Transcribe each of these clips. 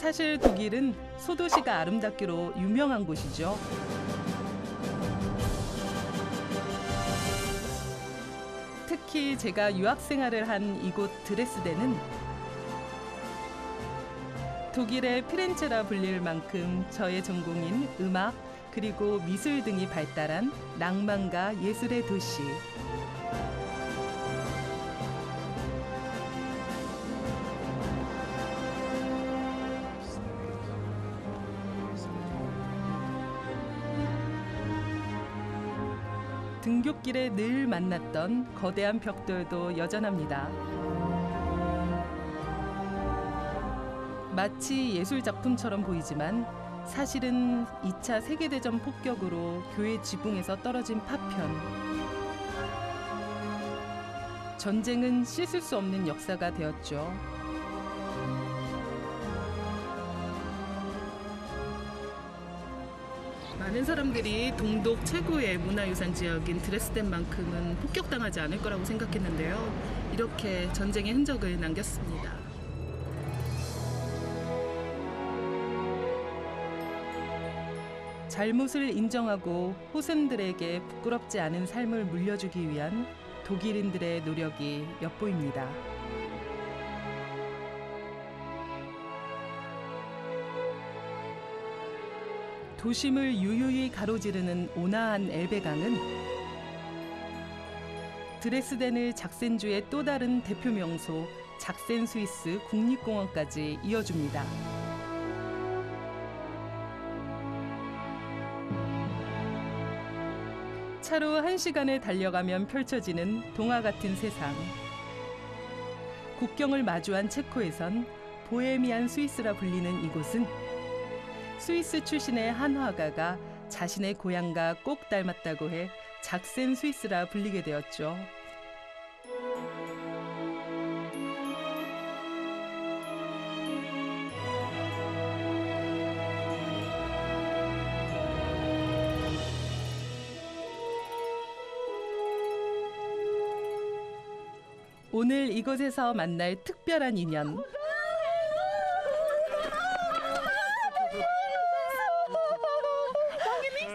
사실 독일은 소도시가 아름답기로 유명한 곳이죠. 특히 제가 유학 생활을 한 이곳 드레스덴은 독일의 피렌체라 불릴 만큼 저의 전공인 음악 그리고 미술 등이 발달한 낭만과 예술의 도시. 등굣길에 늘 만났던 거대한 벽돌도 여전합니다. 마치 예술작품처럼 보이지만 사실은 2차 세계대전 폭격으로 교회 지붕에서 떨어진 파편. 전쟁은 씻을 수 없는 역사가 되었죠. 많은 사람들이 동독 최고의 문화유산 지역인 드레스덴만큼은 폭격당하지 않을 거라고 생각했는데요. 이렇게 전쟁의 흔적을 남겼습니다. 잘못을 인정하고 후손들에게 부끄럽지 않은 삶을 물려주기 위한 독일인들의 노력이 엿보입니다. 도심을 유유히 가로지르는 온화한 엘베강은 드레스덴을 작센주의 또 다른 대표 명소 작센 스위스 국립공원까지 이어줍니다. 차로 1시간을 달려가면 펼쳐지는 동화 같은 세상. 국경을 마주한 체코에선 보헤미안 스위스라 불리는 이곳은 스위스 출신의 한 화가가 자신의 고향과 꼭 닮았다고 해 작센 스위스라 불리게 되었죠. 오늘 이곳에서 만날 특별한 인연.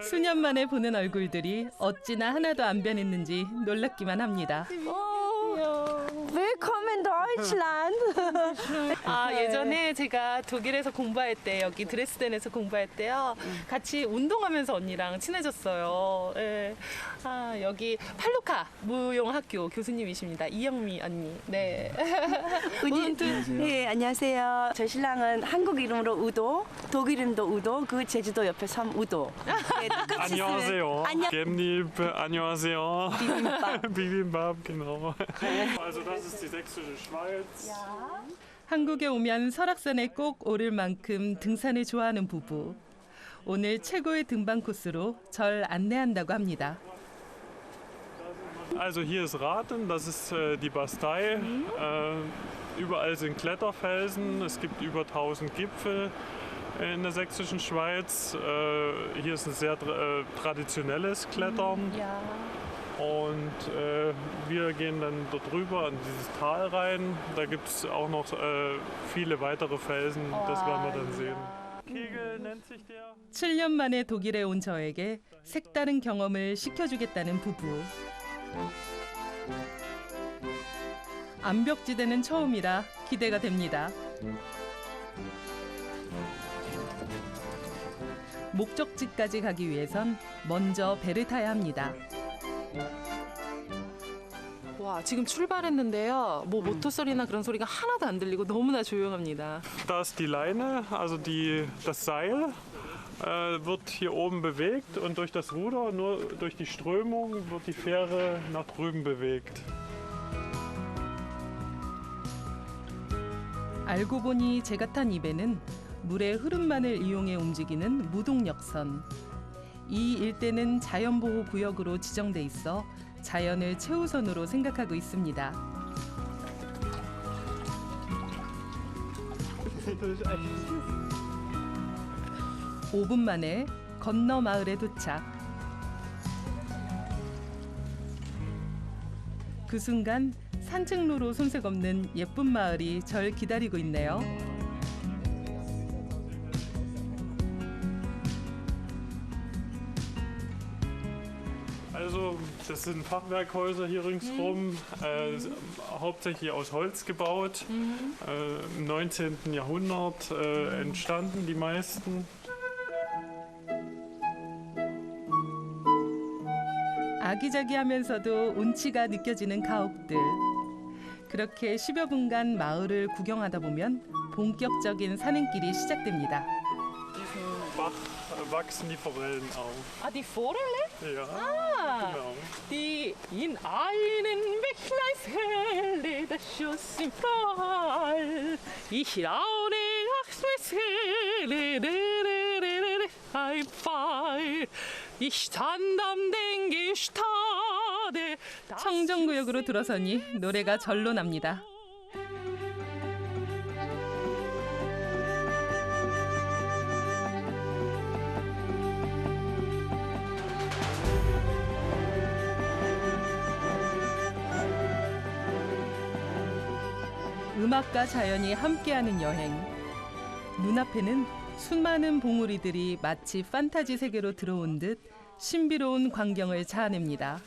수년 만에 보는 얼굴들이 어찌나 하나도 안 변했는지 놀랍기만 합니다. Willkommen in Deutschland. 예전에 제가 독일에서 공부할 때 여기 드레스덴에서 공부할 때요. 같이 운동하면서 언니랑 친해졌어요. 예. 여기 팔루카 무용학교 교수님이십니다. 이영미 언니. 네. 네, 안녕하세요. 저 신랑은 한국 이름으로 우도, 독일 이름도 우도, 그 제주도 옆에 섬 우도. 네, 똑같이 쓰는- 안녕하세요. 안녕. Gemnib, 안녕하세요. 비빔밥. Bibimbap, genau. Also das ist die sächsische Schweiz. 한국에 오면 설악산에 꼭 오를 만큼 등산을 좋아하는 부부. 오늘 최고의 등반 코스로 절 안내한다고 합니다. Also hier ist Rathen, das ist die Bastei. Überall sind Kletterfelsen. Es gibt über 1000 Gipfel in der sächsischen Schweiz. Hier ist ein sehr traditionelles Klettern. Und wir gehen dann dort rüber in dieses Tal rein. Da gibt es auch noch viele weitere Felsen, das werden wir dann sehen. Kegel nennt sich der. 7년 만에 독일에 온 저에게 색다른 경험을 시켜주겠다는 부부. 암벽지대는 처음이라 기대가 됩니다. 목적지까지 가기 위해선 먼저 배를 타야 합니다. 와, 지금 출발했는데요. 뭐 모터 소리나 그런 소리가 하나도 안 들리고 너무나 조용합니다. Da ist die Leine, also das Seil wird hier oben bewegt und durch das Ruder, nur durch die Strömung, wird die Fähre nach drüben bewegt. 알고 보니 제가 탄 이 배는 물의 흐름만을 이용해 움직이는 무동력선. 이 일대는 자연보호구역으로 지정돼 있어 자연을 최우선으로 생각하고 있습니다. 5분 만에 건너 마을에 도착. 그 순간 산책로로 손색 없는 예쁜 마을이 절 기다리고 있네요. Also das sind Fachwerkhäuser hier ringsrum, hauptsächlich aus Holz gebaut, im 19. Jahrhundert entstanden die meisten. 아기자기하면서도 운치가 느껴지는 가옥들. 그렇게 10여 분간 마을을 구경하다 보면 본격적인 산행길이 시작됩니다. Diesen Bach wachsen die Forellen auf. 아, die Forelle? Ja, Ah, genau. die in einen Bächlein das Schuss im Fall. Ich laune ein Fall. Ich stand am den Gestade. 청정구역으로 들어서니 노래가 절로 납니다. 음악과 자연이 함께하는 여행. 눈앞에는 수많은 봉우리들이 마치 판타지 세계로 들어온 듯 신비로운 광경을 자아냅니다.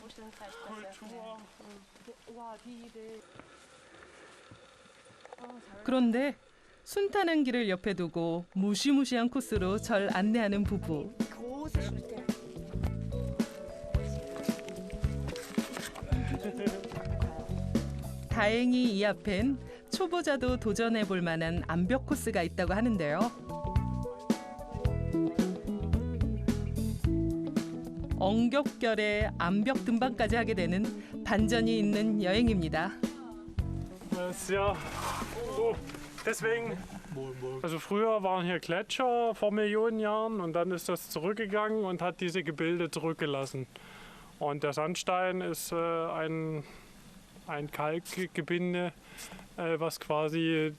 그런데 순탄한 길을 옆에 두고 무시무시한 코스로 절 안내하는 부부. 다행히 이 앞엔 초보자도 도전해 볼 만한 암벽 코스가 있다고 하는데요. 엉겹결에 암벽 등반까지 하게 되는 반전이 있는 여행입니다. Ja, so, deswegen, also früher waren hier Gletscher vor Millionen Jahren und dann ist das zurückgegangen und hat diese Gebilde zurückgelassen. Und der Sandstein ist ein Kalkgebinde, was quasi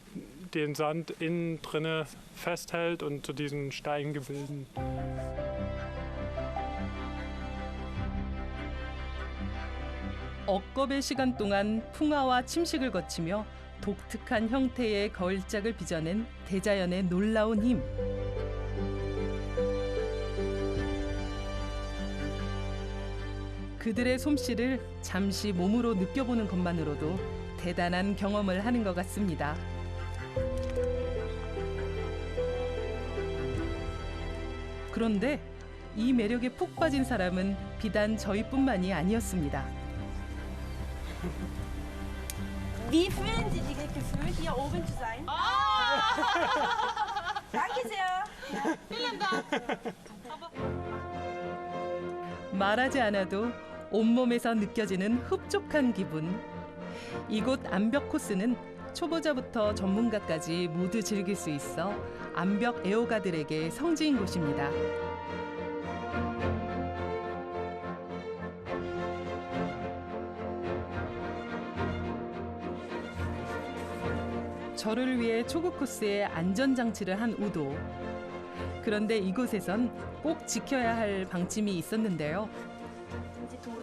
den Sand innen drinne festhält und zu diesen Steingebilden. 억겁의 시간 동안 풍화와 침식을 거치며 독특한 형태의 거울짝을 빚어낸 대자연의 놀라운 힘. 그들의 솜씨를 잠시 몸으로 느껴보는 것만으로도 대단한 경험을 하는 것 같습니다. 그런데 이 매력에 푹 빠진 사람은 비단 저희뿐만이 아니었습니다. Wie fühlen Sie sich gefühlt, hier oben zu sein? Danke sehr. 말하지 않아도 온몸에서 느껴지는 흡족한 기분. 이곳 암벽 코스는 초보자부터 전문가까지 모두 즐길 수 있어 암벽 애호가들에게 성지인 곳입니다. 저를 위해 초급 코스에 안전장치를 한 우도. 그런데 이곳에선 꼭 지켜야 할 방침이 있었는데요.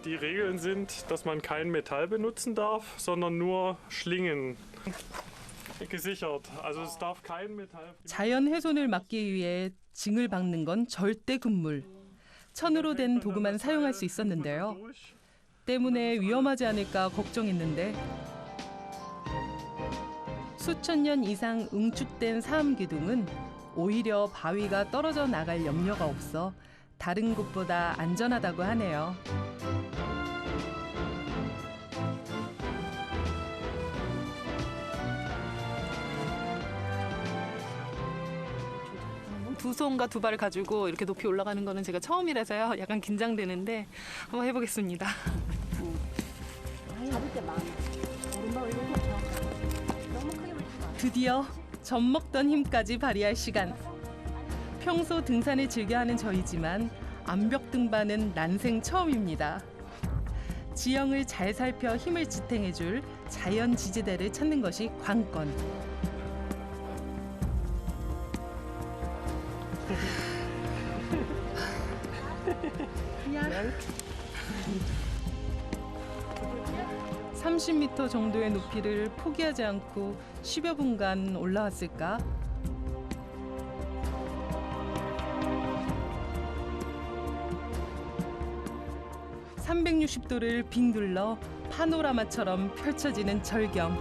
Die Regeln sind, dass man kein Metall benutzen darf, sondern nur Schlingen gesichert. Also es darf kein Metall. 자연 훼손을 막기 위해 징을 박는 건 절대 금물. 천으로 된 도구만 사용할 수 있었는데요. 때문에 위험하지 않을까 걱정했는데 수천 년 이상 응축된 사암기둥은 오히려 바위가 떨어져 나갈 염려가 없어 다른 곳보다 안전하다고 하네요. 두 손과 두 발을 가지고 이렇게 높이 올라가는 거는 제가 처음이라서요. 약간 긴장되는데 한번 해보겠습니다. 잡을 때 마음. 오른발 올리고 정확하게. 너무 크게 올리지 마. 드디어 젖먹던 힘까지 발휘할 시간. 평소 등산을 즐겨하는 저희지만 암벽 등반은 난생 처음입니다. 지형을 잘 살펴 힘을 지탱해줄 자연 지지대를 찾는 것이 관건. 그냥 30m 정도의 높이를 포기하지 않고 10여 분간 올라왔을까? 360도를 빙 둘러 파노라마처럼 펼쳐지는 절경.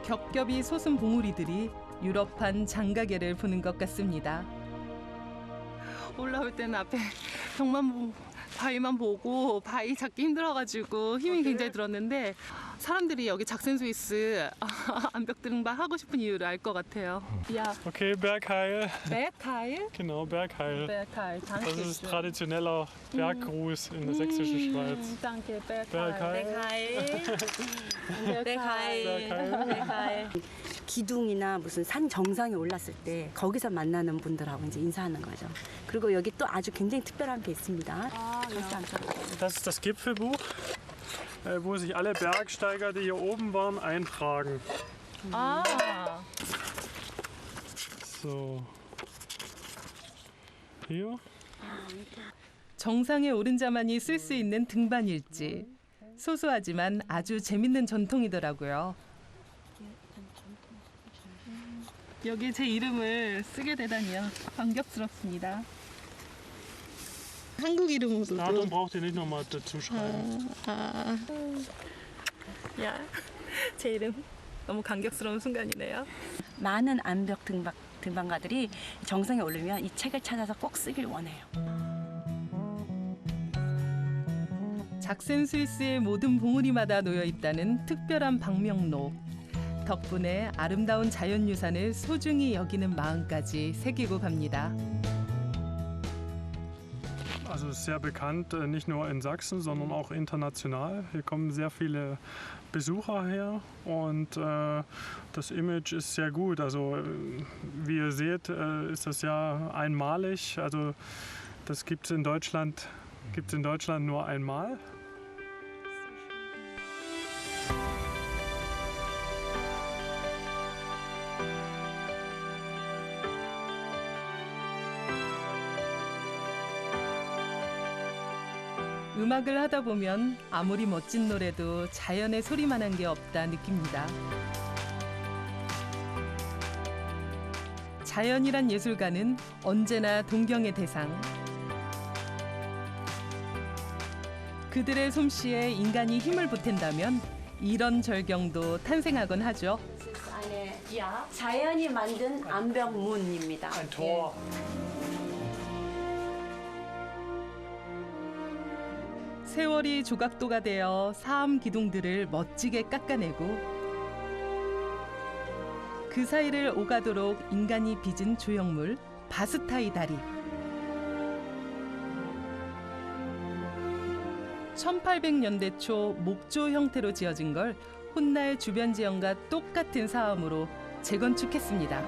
겹겹이 솟은 봉우리들이 유럽판 장가게를 부는 것 같습니다. 올라올 때는 앞에 벽만 바위만 보고 바위 잡기 힘들어가지고 힘이 굉장히 들었는데 사람들이 여기 작센 스위스 암벽 등반 하고 싶은 이유를 알 것 같아요. Ja, Okay, Bergheil. Bergheil. Genau, Bergheil. Bergheil, danke. Das ist traditioneller Berggruß in der sächsischen Schweiz. Danke, Bergheil. Bergheil. 백하일. 기둥이나 무슨 산 정상에 올랐을 때 거기서 만나는 분들하고 이제 인사하는 거죠. 그리고 여기 또 아주 굉장히 특별한 게 있습니다. Das ist das Gipfelbuch, wo sich alle Bergsteiger, die hier oben waren, eintragen. 아, So. Hier. 정상에 오른 자만이 쓸 수 있는 등반 일지. 소소하지만 아주 재밌는 전통이더라고요. 여기 제 이름을 쓰게 되다니요. 감격스럽습니다. 한국 이름으로도. Datum braucht ihr nicht nochmal dazu schreiben. 야, 제 이름 너무 감격스러운 순간이네요. 많은 암벽 등반가들이 정상에 오르면 이 책을 찾아서 꼭 쓰길 원해요. 작센 스위스의 모든 봉우리마다 놓여 있다는 특별한 방명록. 덕분에 아름다운 자연유산을 소중히 여기는 마음까지 새기고 갑니다. Also es ist sehr bekannt, nicht nur in Sachsen, sondern auch international. Hier kommen sehr viele Besucher her und das Image ist sehr gut. Also wie ihr seht, ist das ja einmalig. Also das gibt es in Deutschland nur einmal. 음악을 하다 보면 아무리 멋진 노래도 자연의 소리만한 게 없다 느낍니다. 자연이란 예술가는 언제나 동경의 대상. 그들의 솜씨에 인간이 힘을 보탠다면 이런 절경도 탄생하곤 하죠. 자연이 만든 암벽문입니다. Ein Tor. 세월이 조각도가 되어 사암 기둥들을 멋지게 깎아내고 그 사이를 오가도록 인간이 빚은 조형물 바스타이 다리. 1800년대 초 목조 형태로 지어진 걸 훗날 주변 지형과 똑같은 사암으로 재건축했습니다.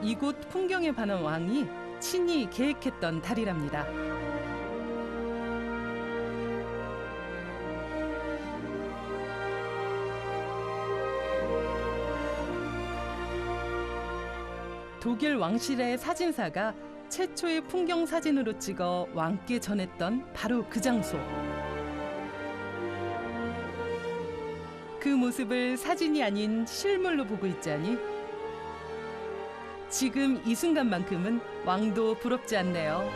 이곳 풍경에 반한 왕이 친히 계획했던 다리랍니다. 독일 왕실의 사진사가 최초의 풍경 사진으로 찍어 왕께 전했던 바로 그 장소. 그 모습을 사진이 아닌 실물로 보고 있자니 지금 이 순간만큼은 왕도 부럽지 않네요.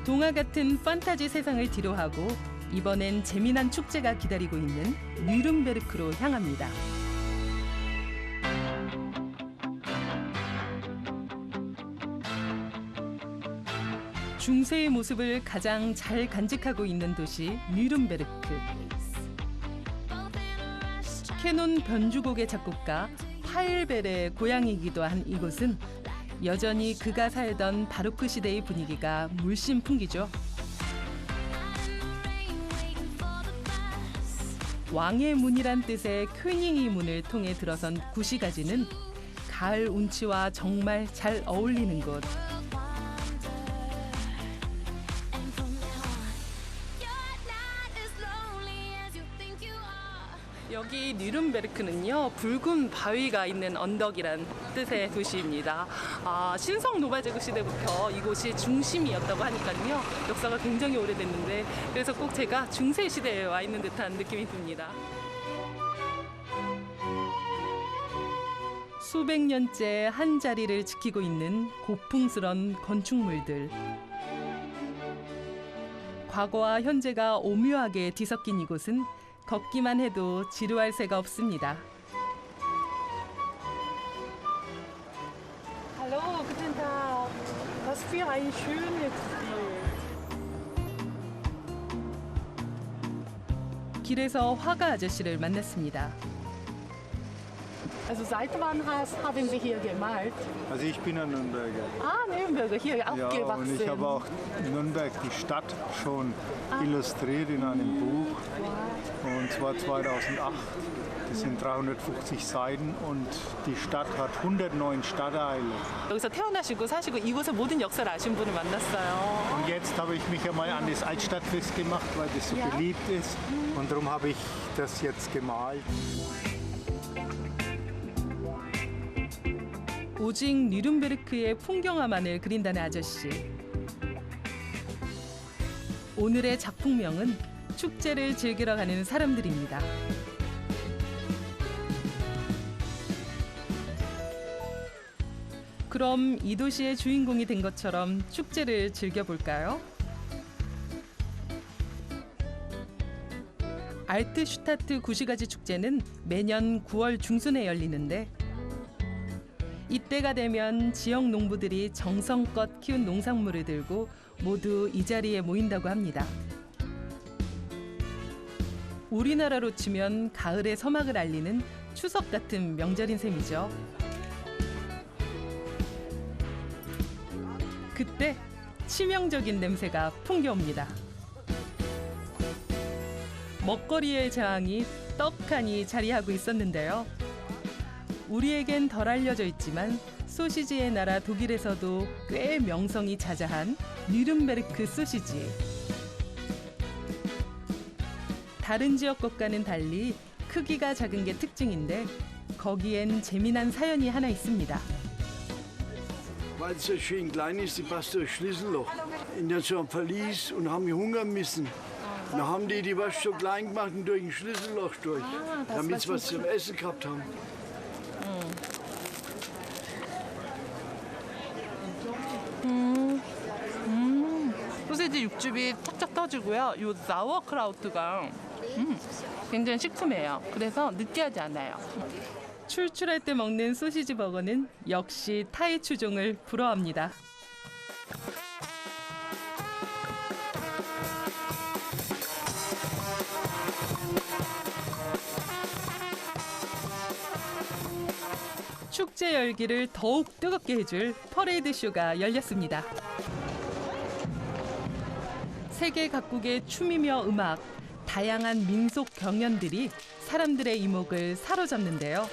동화 같은 판타지 세상을 뒤로하고 이번엔 재미난 축제가 기다리고 있는 뉘른베르크로 향합니다. 중세의 모습을 가장 잘 간직하고 있는 도시 뉘른베르크. 캐논 변주곡의 작곡가 파일벨의 고향이기도 한 이곳은 여전히 그가 살던 바로크 시대의 분위기가 물씬 풍기죠. 왕의 문이란 뜻의 큐닝이 문을 통해 들어선 구시가지는 가을 운치와 정말 잘 어울리는 곳. 여기 뉘른베르크는요, 붉은 바위가 있는 언덕이란 뜻의 도시입니다. 신성 노바제국 시대부터 이곳이 중심이었다고 하니까요, 역사가 굉장히 오래됐는데, 그래서 꼭 제가 중세 시대에 와 있는 듯한 느낌이 듭니다. 수백 년째 한 자리를 지키고 있는 고풍스런 건축물들. 과거와 현재가 오묘하게 뒤섞인 이곳은 걷기만 해도 지루할 새가 없습니다. Hallo, guten Tag. Was für ein schönes Bild. 길에서 화가 아저씨를 만났습니다. Also seit wann haben Sie hier gemalt? Also ich bin ein Nürnberger. Nürnberger, hier Ja, aufgewachsen. und ich habe auch Nürnberg, die Stadt, schon illustriert in einem Buch. Und zwar 2008. Das sind 350 Seiten und die Stadt hat 109 Stadtteile. 여기서 태어나시고 사시고 이곳의 모든 역사를 아신 분을 만났어요. Und jetzt habe ich mich einmal an das Altstadtfest gemacht, weil das so beliebt ist. Und darum habe ich das jetzt gemalt. 오직 뉘른베르크의 풍경화만을 그린다는 아저씨. 오늘의 작품명은 축제를 즐기러 가는 사람들입니다. 그럼 이 도시의 주인공이 된 것처럼 축제를 즐겨볼까요? 알트슈타트 구시가지 축제는 매년 9월 중순에 열리는데, 이때가 되면 지역 농부들이 정성껏 키운 농산물을 들고 모두 이 자리에 모인다고 합니다. 우리나라로 치면 가을의 서막을 알리는 추석 같은 명절인 셈이죠. 그때 치명적인 냄새가 풍겨옵니다. 먹거리의 저항이 떡하니 자리하고 있었는데요. 우리에겐 덜 알려져 있지만 소시지의 나라 독일에서도 꽤 명성이 자자한 뉘른베르크 소시지. 다른 지역 것과는 달리 크기가 작은 게 특징인데, 거기엔 재미난 사연이 하나 있습니다. Weil es so schön klein ist, sie passt durch Schlüsselloch in so ein Verlies und haben Hunger müssen. Dann haben die Wasch so klein gemacht und durch ein Schlüsselloch durch, damit sie was zum Essen gehabt haben. 소세지 육즙이 탁탁 터지고요. 이 사워크라우트가 굉장히 식품이에요. 그래서 느끼하지 않아요. 출출할 때 먹는 소시지 버거는 역시 타이 추종을 부러워합니다. 축제 열기를 더욱 뜨겁게 해줄 퍼레이드 쇼가 열렸습니다. 세계 각국의 춤이며 음악, 다양한 민속 경연들이 사람들의 이목을 사로잡는데요.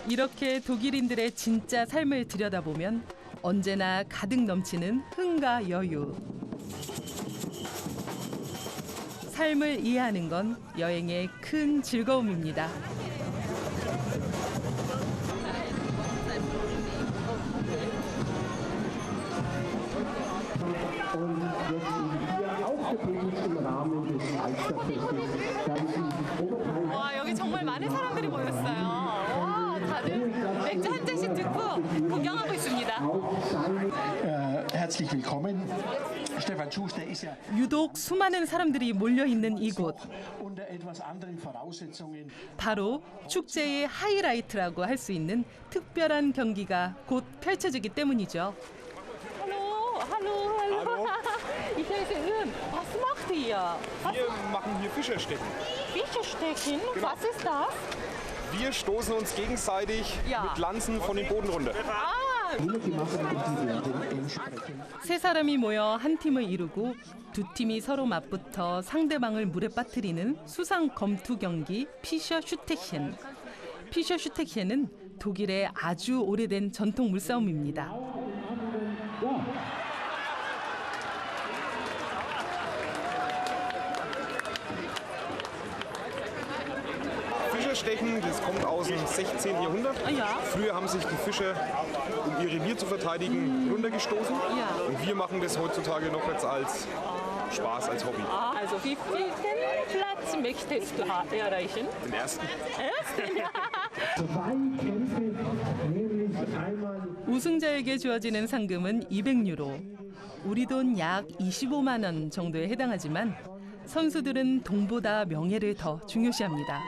이렇게 독일인들의 진짜 삶을 들여다보면 언제나 가득 넘치는 흥과 여유. 삶을 이해하는 건 여행의 큰 즐거움입니다. 와, 여기 정말 많은 사람들이 모였어요. 와, 다들 맥주 한 잔씩 듣고 구경하고 있습니다. Herzlich willkommen. Stefan Schuster ist ja 유독 수많은 사람들이 몰려 있는 이곳. unter etwas anderen Voraussetzungen. 바로 축제의 하이라이트라고 할 수 있는 특별한 경기가 곧 펼쳐지기 때문이죠. Hallo. Ich heiße Ön. Was macht ihr? Wir machen hier Fischerstechen. Fischerstechen? Genau. Was ist das? Wir stoßen uns gegenseitig Ja. mit Lanzen von den Boden runter. 세 사람이 모여 한 팀을 이루고 두 팀이 서로 맞붙어 상대방을 물에 빠뜨리는 수상 검투 경기 피셔슈테켄. 피셔슈테켄은 독일의 아주 오래된 전통 물싸움입니다. Fischestechen, das kommt aus dem 16. Jahrhundert. Ah, ja. Früher haben sich die Fischer, um ihr Revier zu verteidigen, runtergestoßen. Ja. Und wir machen das heutzutage noch jetzt als Spaß, als Hobby. Also wie viel Platz möchtest du erreichen? Den ersten. 우승자에게 주어지는 상금은 200유로. 우리 돈 약 25만 원 정도에 해당하지만 선수들은 돈보다 명예를 더 중요시합니다.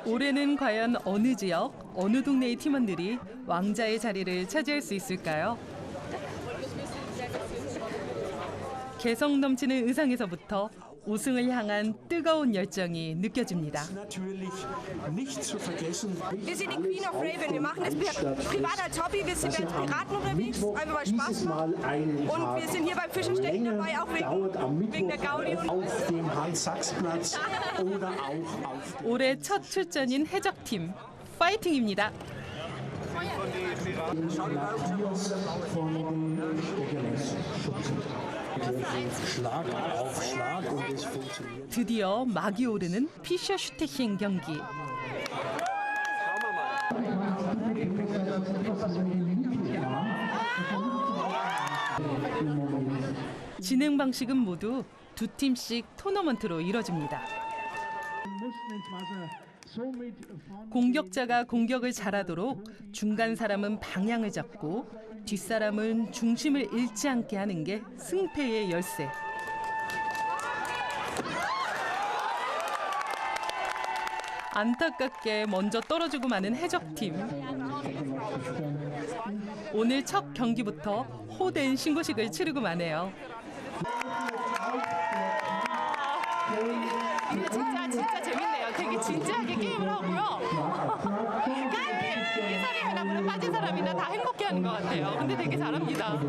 올해는 과연 어느 지역, 어느 동네의 팀원들이 왕자의 자리를 차지할 수 있을까요? 개성 넘치는 의상에서부터 우승을 향한 뜨거운 열정이 느껴집니다. Wir sind die Queen of Raven. Wir machen das privat als Hobby. Wir sind als Piraten unterwegs, einfach weil Spaß macht. Und wir sind hier beim Fischerstechen dabei, auch wegen der Gaudi. Auf dem Hans-Sachs-Platz oder auch auf 올해 첫 출전인 해적팀 파이팅입니다. Schlag auf Schlag und es funktioniert. 드디어 막이 오르는 피셔슈테힌 경기. 진행 방식은 모두 두 팀씩 토너먼트로 이뤄집니다. 공격자가 공격을 잘하도록 중간 사람은 방향을 잡고 뒷사람은 중심을 잃지 않게 하는 게 승패의 열쇠. 안타깝게 먼저 떨어지고 마는 해적팀. 오늘 첫 경기부터 호된 신고식을 치르고 마네요. 이게 진짜 재밌네요. 되게 진지하게 게임을 하고요. 이 사람이나 물에 빠진 사람이나 다 행복해하는 것 같아요. 근데 되게 잘합니다.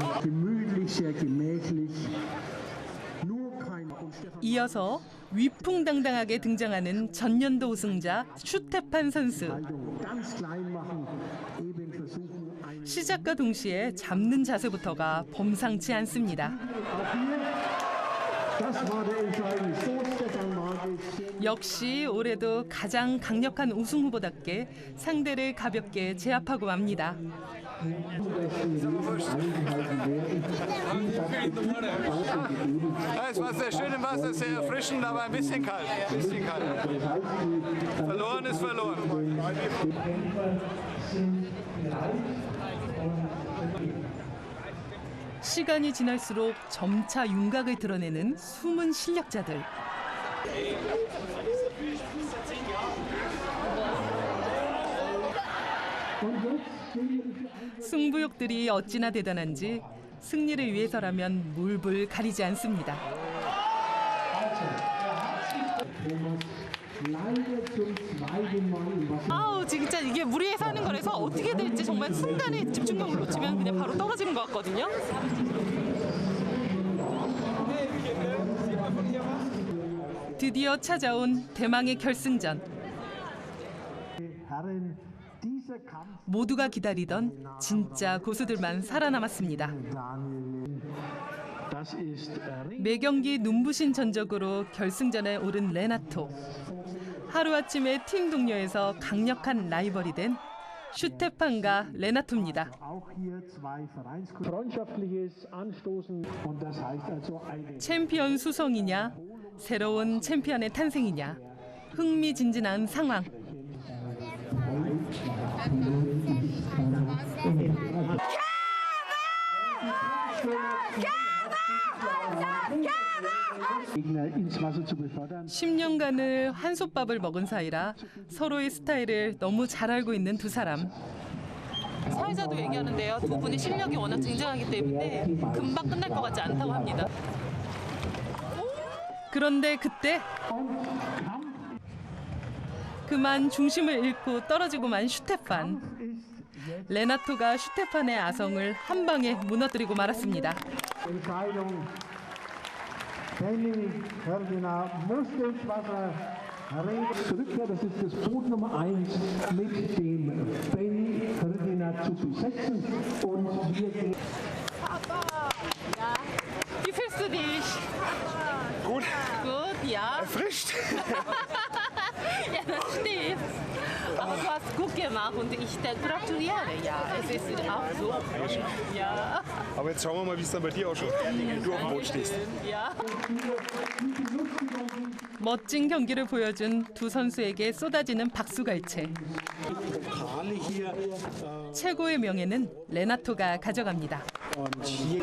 이어서 위풍당당하게 등장하는 전년도 우승자 슈테판 선수. 시작과 동시에 잡는 자세부터가 범상치 않습니다. 역시 올해도 가장 강력한 우승 후보답게 상대를 가볍게 제압하고 맙니다. Es war sehr schön im Wasser, sehr erfrischend, aber ein bisschen kalt. Verloren ist verloren. 시간이 지날수록 점차 윤곽을 드러내는 숨은 실력자들. 승부욕들이 어찌나 대단한지 승리를 위해서라면 물불 가리지 않습니다. 아우 진짜 이게 물 위에 사는 거라서 어떻게 될지 정말 순간에 집중력을 놓치면 그냥 바로 떨어지는 것 같거든요. 드디어 찾아온 대망의 결승전. 모두가 기다리던 진짜 고수들만 살아남았습니다. 매경기 눈부신 전적으로 결승전에 오른 레나토. 하루아침에 팀 동료에서 강력한 라이벌이 된 슈테판과 레나토입니다. 챔피언 수성이냐, 새로운 챔피언의 탄생이냐, 흥미진진한 상황. ins Wasser zu befördern. 10년간을 한솥밥을 먹은 사이라 서로의 스타일을 너무 잘 알고 있는 두 사람. 사회자도 얘기하는데요. 두 분이 실력이 워낙 쟁쟁하기 때문에 금방 끝날 것 같지 않다고 합니다. 그런데 그때 그만 중심을 잃고 떨어지고만 슈테판. 레나토가 슈테판의 아성을 한 방에 무너뜨리고 말았습니다. Benny Ferdinand musste ins Wasser. Zurückkehr, das ist das Boot Nummer 1 mit dem Benny Ferdinand zu besetzen. Und wir gehen. Wie fühlst fühlst du dich? Gut. Gut, ja. Erfrischt. Ja, das stimmt. Aber du hast gut gemacht und ich gratuliere. Ja, es ist auch so. Ja. Aber jetzt schauen wir mal, wie es dann bei dir ausschaut, wenn du auf dem Boot stehst. Ja. 멋진 경기를 보여준 두 선수에게 쏟아지는 박수갈채. 최고의 명예는 레나토가 가져갑니다. Wie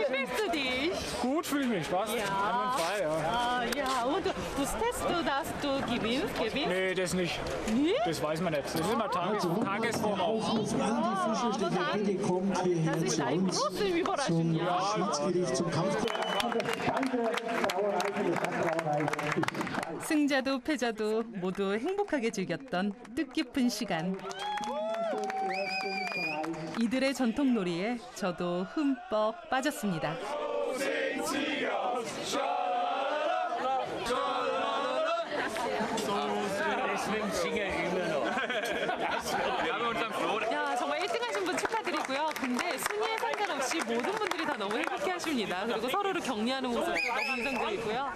fühlst du dich? Gut fühle ich mich, was? Ja. Einwandfrei, ja. Ah, ja, und wusstest du, dass du gewinnst? Nee, das nicht. Nee? Das weiß man nicht. Das ist immer Tagesvoraus. Das ist eine große Überraschung. Ja. 승자도 패자도 모두 행복하게 즐겼던 뜻깊은 시간. 이들의 전통놀이에 저도 흠뻑 빠졌습니다. 야, 정말 1등 하신 분 축하드리고요. 근데 순위에 상관없이 모든 분들이 다 너무 행복해 하십니다. 그리고 서로를 격려하는 모습 너무 인상적이고요.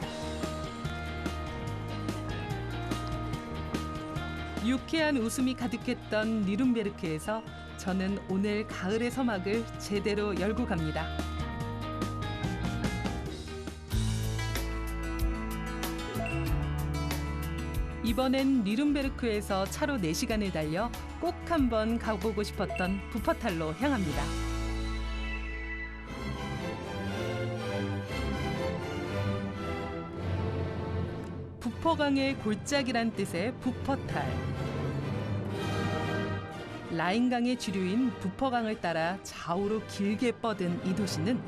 유쾌한 웃음이 가득했던 니른베르크에서 저는 오늘 가을의 서막을 제대로 열고 갑니다. 이번엔 니른베르크에서 차로 4시간을 달려 꼭 한번 가보고 싶었던 부퍼탈로 향합니다. 부퍼강의 골짜기란 뜻의 부퍼탈. 라인강의 주류인 부퍼강을 따라 좌우로 길게 뻗은 이 도시는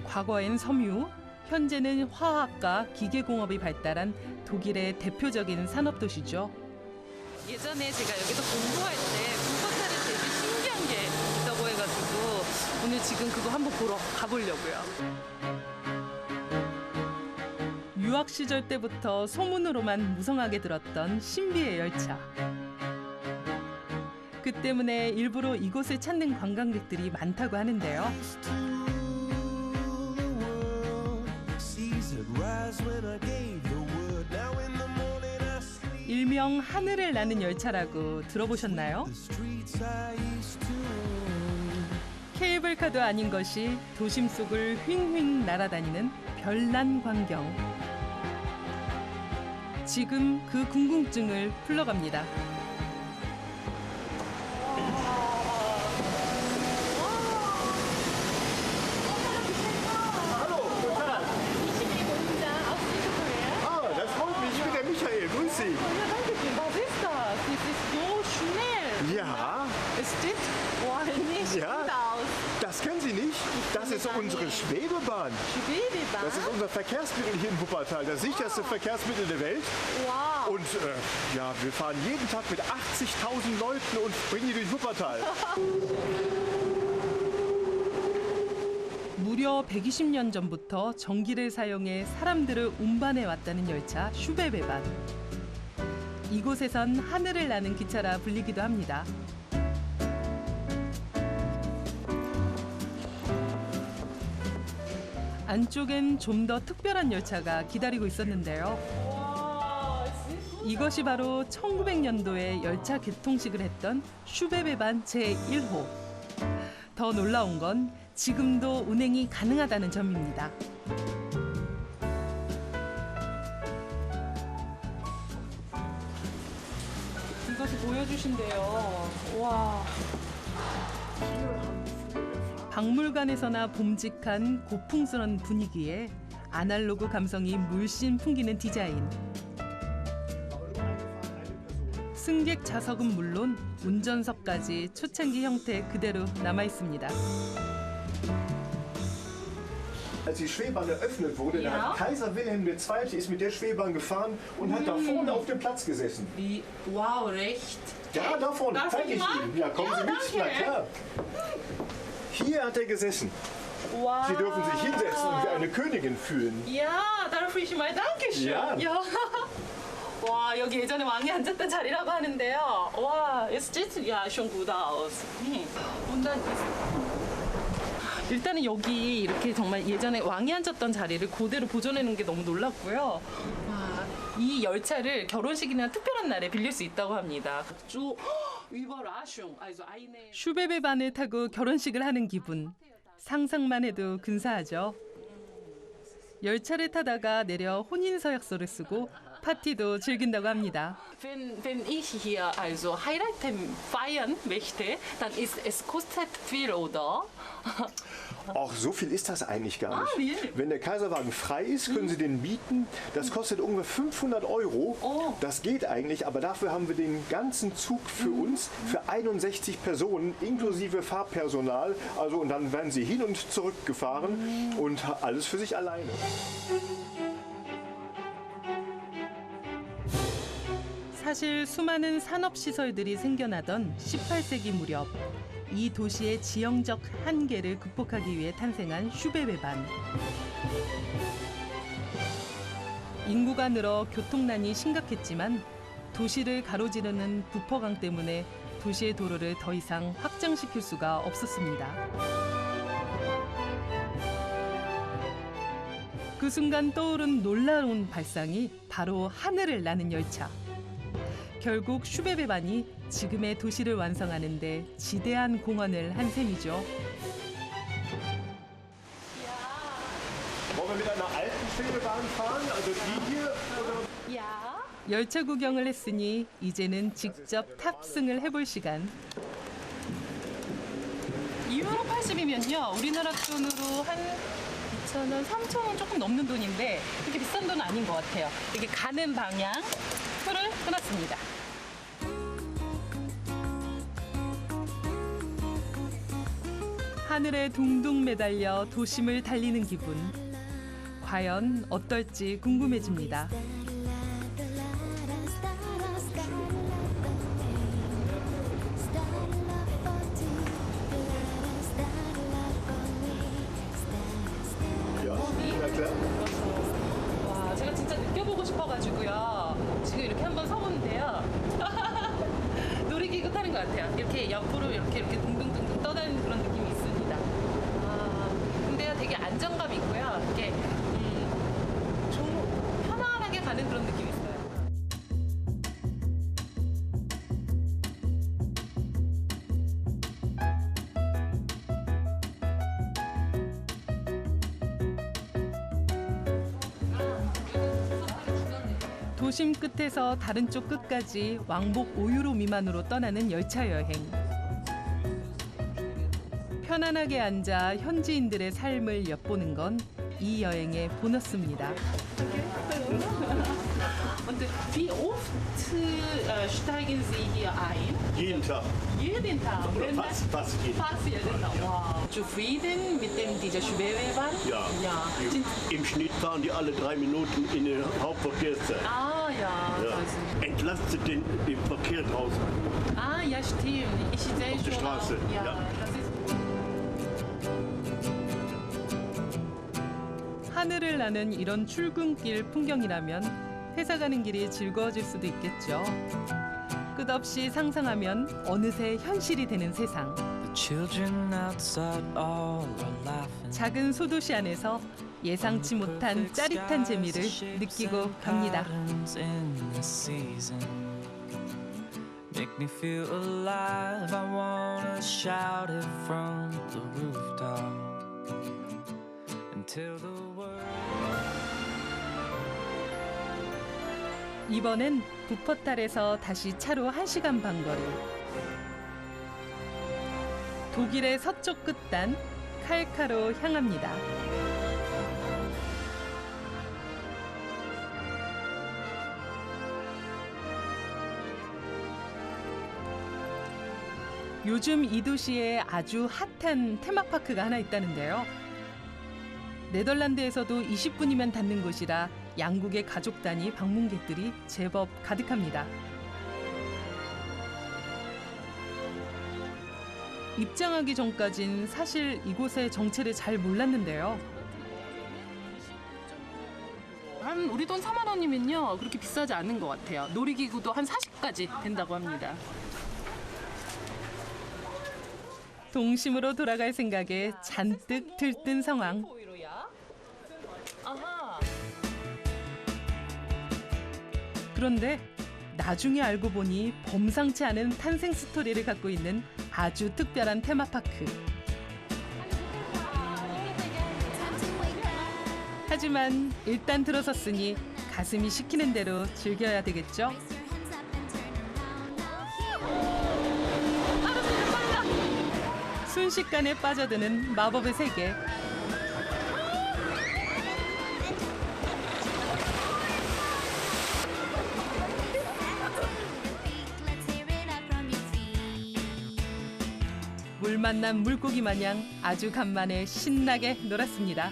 과거엔 섬유, 현재는 화학과 기계공업이 발달한 독일의 대표적인 산업도시죠. 예전에 제가 여기서 공부할 때 부퍼탈이 되게 신기한 게 있다고 해가지고 오늘 지금 그거 한번 보러 가보려고요. 유학 시절 때부터 소문으로만 무성하게 들었던 신비의 열차. 그 때문에 일부러 이곳을 찾는 관광객들이 많다고 하는데요. 일명 하늘을 나는 열차라고 들어보셨나요? 케이블카도 아닌 것이 도심 속을 휙휙 날아다니는 별난 광경. 지금 그 궁금증을 풀러갑니다. Das freut mich. Ich bin der Michael. Grüß Sie. Was ist das? Das ist so schnell. Ja, Es steht nicht Ja. gut aus. das kennen Sie nicht. Das ist unsere Schwebebahn. Schwebebahn? Das ist unser Verkehrsmittel hier in Wuppertal. Das sicherste Verkehrsmittel der Welt. Wow. Und ja, wir fahren jeden Tag mit 80.000 Leuten und bringen die durch Wuppertal. 무려 120년 전부터 전기를 사용해 사람들을 운반해 왔다는 열차 슈베베반. 이곳에선 하늘을 나는 기차라 불리기도 합니다. 안쪽엔 좀 더 특별한 열차가 기다리고 있었는데요. 이것이 바로 1900년도에 열차 개통식을 했던 슈베베반 제1호. 더 놀라운 건 지금도 운행이 가능하다는 점입니다. 이것을 보여주신대요. 와. 박물관에서나 봄직한 고풍스런 분위기에 아날로그 감성이 물씬 풍기는 디자인. 승객 좌석은 물론 운전석까지 초창기 형태 그대로 남아 있습니다. Als die Schwebebahn eröffnet wurde, da hat Kaiser Wilhelm II. Ist mit der Schwebebahn gefahren und hat da vorne auf dem Platz gesessen. Wow, recht? Ja, da vorne, Darf zeige ich ich mal? Ihnen. Ja, kommen Ja, Sie mit, danke. na klar. Hier hat er gesessen. Wow. Sie dürfen sich hinsetzen und wie eine Königin fühlen. 야, darf ich mal Dankeschön. Ja. 와, 여기 예전에 왕이 앉았던 자리라고 하는데요. 와, es sieht ja schon gut aus. Und dann ist 일단은 여기 이렇게 정말 예전에 왕이 앉았던 자리를 그대로 보존해 놓은 게 너무 놀랍고요. 와, 이 열차를 결혼식이나 특별한 날에 빌릴 수 있다고 합니다. 슈베베반을 타고 결혼식을 하는 기분. 상상만 해도 근사하죠. 열차를 타다가 내려 혼인서약서를 쓰고 파티도 즐긴다고 합니다. Wenn ich hier also heiraten feiern möchte, dann ist es kostet viel, oder? Ach, so viel ist das eigentlich gar nicht. really? Wenn der Kaiserwagen frei ist, können Sie den mieten. Das kostet ungefähr 500 €. Oh. Das geht eigentlich, aber dafür haben wir den ganzen Zug für uns, für 61 Personen, inklusive Fahrpersonal. Also, und dann werden Sie hin und zurück gefahren und alles für sich alleine. 사실 수많은 산업시설들이 생겨나던 18세기 무렵 이 도시의 지형적 한계를 극복하기 위해 탄생한 슈베베반. 인구가 늘어 교통난이 심각했지만 도시를 가로지르는 부퍼강 때문에 도시의 도로를 더 이상 확장시킬 수가 없었습니다. 그 순간 떠오른 놀라운 발상이 바로 하늘을 나는 열차. 결국 슈베베반이 지금의 도시를 완성하는 데 지대한 공헌을 한 셈이죠. Wollen wir mit einer alten Schwebebahn fahren? Also die hier? Oder? 열차 구경을 했으니 이제는 직접 탑승을 해볼 시간. 2,80이면요. 우리나라 돈으로 한 2,000원, 3,000원 조금 넘는 돈인데 그렇게 비싼 돈은 아닌 것 같아요. 이렇게 가는 방향 표를 끊었습니다. 하늘에 둥둥 매달려 도심을 달리는 기분. 과연 어떨지 궁금해집니다. 와, 제가 진짜 느껴보고 싶어가지고요. 지금 이렇게 한번 서보는데요. 놀이기구 타는 것 같아요. 이렇게 옆으로 이렇게 둥둥둥둥 떠다니는 그런 느낌이 있습니다. 근데요, 되게 안정감 있고요. 이렇게 좀 편안하게 가는 그런 느낌이 있어요. 도심 끝에서 다른 쪽 끝까지 왕복 5유로 미만으로 떠나는 열차 여행. 편안하게 앉아 현지인들의 삶을 엿보는 건 이 여행의 보너스입니다. Und wie oft steigen Sie hier ein? Jeden Tag. Jeden Tag. Oder fast jeden Tag. Fast jeden Tag. Wow. Zufrieden mit dieser Schwebebahn? Ja. Ja. Im Schnitt fahren die alle 3 Minuten in der Hauptverkehrszeit. Ah, ja. Ja. Entlastet den Verkehr draußen. Ah, ja, stimmt. Ich sehe Auf der schon. Straße, Ja, ja. das ist 하늘을 나는 이런 출근길 풍경이라면 회사 가는 길이 즐거워질 수도 있겠죠. 끝없이 상상하면 어느새 현실이 되는 세상. 작은 소도시 안에서 예상치 못한 짜릿한 재미를 느끼고 갑니다. Make me feel alive. I wanna shout it from the rooftop until the world. 이번엔 부퍼탈에서 다시 차로 1시간 반 거리. 독일의 서쪽 끝단 칼카로 향합니다. 요즘 이 도시에 아주 핫한 테마파크가 하나 있다는데요. 네덜란드에서도 20분이면 닿는 곳이라 양국의 가족 단위 방문객들이 제법 가득합니다. 입장하기 전까진 사실 이곳의 정체를 잘 몰랐는데요. 한 우리 돈 4만 원이면요. 그렇게 비싸지 않은 것 같아요. 놀이기구도 한 40까지 된다고 합니다. 동심으로 돌아갈 생각에 잔뜩 들뜬 상황. 그런데 나중에 알고 보니 범상치 않은 탄생 스토리를 갖고 있는 아주 특별한 테마파크. 하지만 일단 들어섰으니 가슴이 시키는 대로 즐겨야 되겠죠? 순식간에 빠져드는 마법의 세계. 물 만난 물고기 마냥 아주 간만에 신나게 놀았습니다.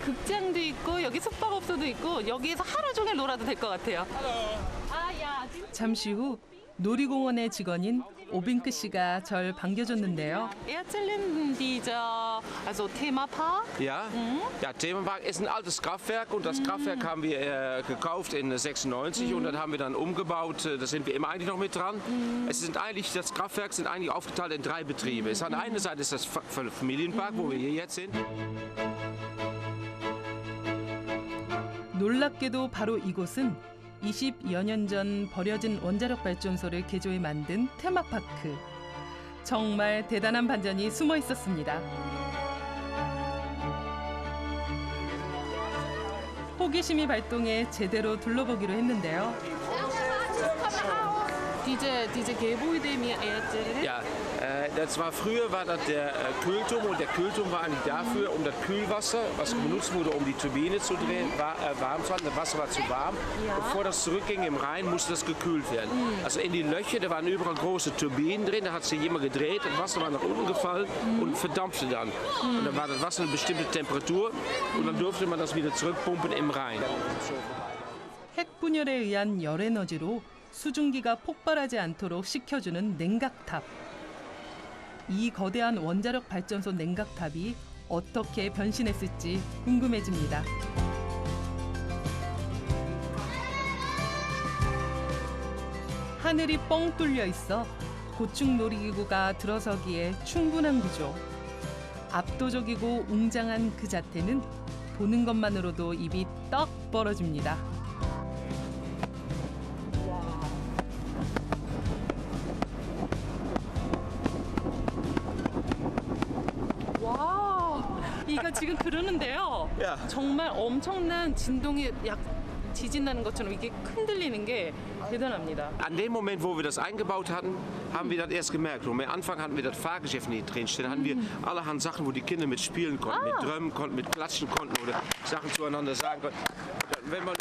극장도 있고 여기 숙박업소도 있고 여기에서 하루 종일 놀아도 될 것 같아요. 잠시 후 놀이공원의 직원인 오빙크 씨가 절 반겨줬는데요. Erzählen diese also Themapark? Ja, ja, Themenpark ist ein altes Kraftwerk und das Kraftwerk haben wir gekauft in 96 und dann haben wir dann umgebaut. Da sind wir immer eigentlich noch mit dran. Das Kraftwerk sind eigentlich aufgeteilt in 3 Betriebe. An der einen Seite ist das Familienpark, wo wir hier jetzt sind. 놀랍게도 바로 이곳은 20여 년 전 버려진 원자력 발전소를 개조해 만든 테마파크. 정말 대단한 반전이 숨어 있었습니다. 호기심이 발동해 제대로 둘러보기로 했는데요. Diese Gebäude mir erzählen? Ja, das war früher war das der Kühlturm und der Kühlturm war eigentlich dafür, um das Kühlwasser, was benutzt wurde, um die Turbine zu drehen, warm zu halten. Das Wasser war zu warm. Ja. Bevor das zurückging im Rhein, musste das gekühlt werden. Also in die Löcher, da waren überall große Turbinen drin, da hat sich jemand gedreht, das Wasser war nach unten gefallen und verdampfte dann. Und dann war das Wasser eine bestimmte Temperatur und dann durfte man das wieder zurückpumpen im Rhein. 핵 분열에 의한 열 에너지로 수증기가 폭발하지 않도록 식혀주는 냉각탑. 이 거대한 원자력 발전소 냉각탑이 어떻게 변신했을지 궁금해집니다. 하늘이 뻥 뚫려 있어 고층 놀이기구가 들어서기에 충분한 구조. 압도적이고 웅장한 그 자태는 보는 것만으로도 입이 떡 벌어집니다. 이거 지금 그러는데요. 정말 엄청난 진동이 지진 na는 것처럼 이게 흔들리는 게 대단합니다. An dem Moment, wo wir das eingebaut hatten, haben wir das erst gemerkt. Und am Anfang hatten wir das Fahrgeschäft nicht drinstehen. Da hatten wir allerhand Sachen, wo die Kinder mit spielen konnten, mit drömen konnten, mit klatschen konnten oder Sachen zueinander sagen konnten. Wenn man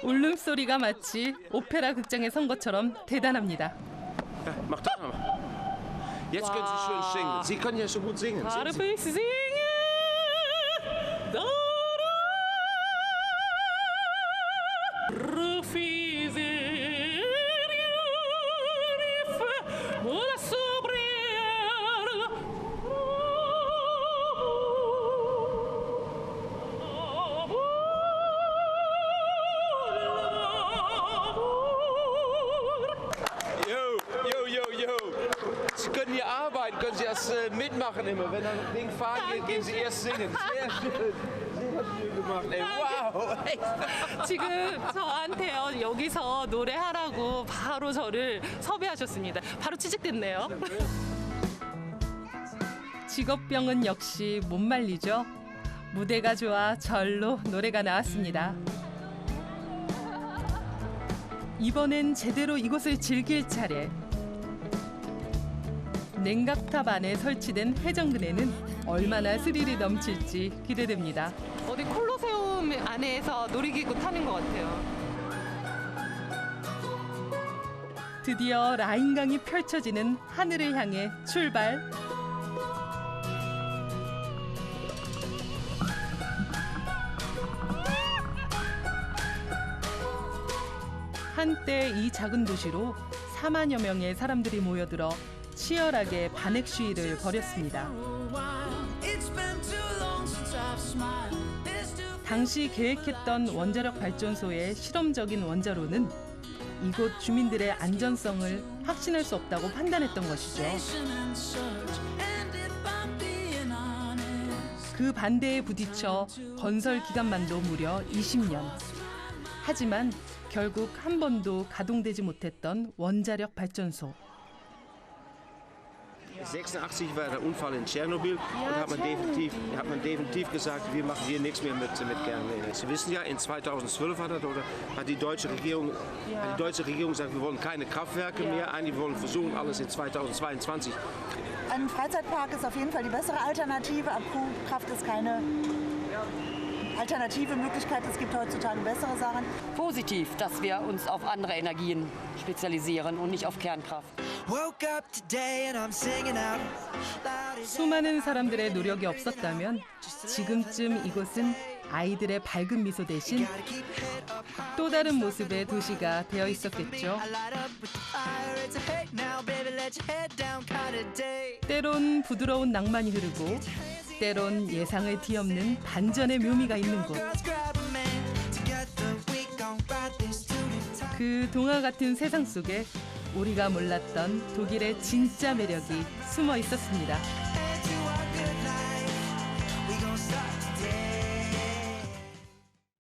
울음소리가 마치 오페라 극장에 선 것처럼 대단합니다. Mach das mal. Jetzt können Sie schön singen. Sie können ja schon gut singen. Darf ich singen? Sie können hier arbeiten, können Sie das mitmachen immer. Wenn ein Ding fahren geht, gehen Sie erst singen. Sehr schön. Sehr schön gemacht. Ey, wow. 지금 저한테요 여기서 노래하라고 바로 저를 섭외하셨습니다. 바로 취직됐네요. 직업병은 역시 못 말리죠. 무대가 좋아 절로 노래가 나왔습니다. 이번엔 제대로 이곳을 즐길 차례. 냉각탑 안에 설치된 해전근에는 얼마나 스릴이 넘칠지 기대됩니다. 어디 콜로세움 안에서 놀이기구 타는 것 같아요. 드디어 라인강이 펼쳐지는 하늘을 향해 출발. 한때 이 작은 도시로 4만여 명의 사람들이 모여들어 치열하게 반핵 시위를 벌였습니다. 당시 계획했던 원자력 발전소의 실험적인 원자로는 이곳 주민들의 안전성을 확신할 수 없다고 판단했던 것이죠. 그 반대에 부딪혀 건설 기간만도 무려 20년. 하지만 결국 한 번도 가동되지 못했던 원자력 발전소. 86 war der Unfall in Tschernobyl und hat man definitiv gesagt, wir machen hier nichts mehr mit Kernkraft. Sie wissen ja, in 2012 hat die deutsche Regierung gesagt, wir wollen keine Kraftwerke mehr. Eigentlich wollen versuchen, alles in 2022. Ein Freizeitpark ist auf jeden Fall die bessere Alternative. Atomkraft ist keine alternative Möglichkeit. Es gibt heutzutage bessere Sachen. Positiv, dass wir uns auf andere Energien spezialisieren und nicht auf Kernkraft. 수많은 사람들의 노력이 없었다면 지금쯤 이곳은 아이들의 밝은 미소 대신 또 다른 모습의 도시가 되어 있었겠죠. 때론 부드러운 낭만이 흐르고 때론 예상을 뒤엎는 반전의 묘미가 있는 곳. 그 동화 같은 세상 속에 우리가 몰랐던 독일의 진짜 매력이 숨어 있었습니다.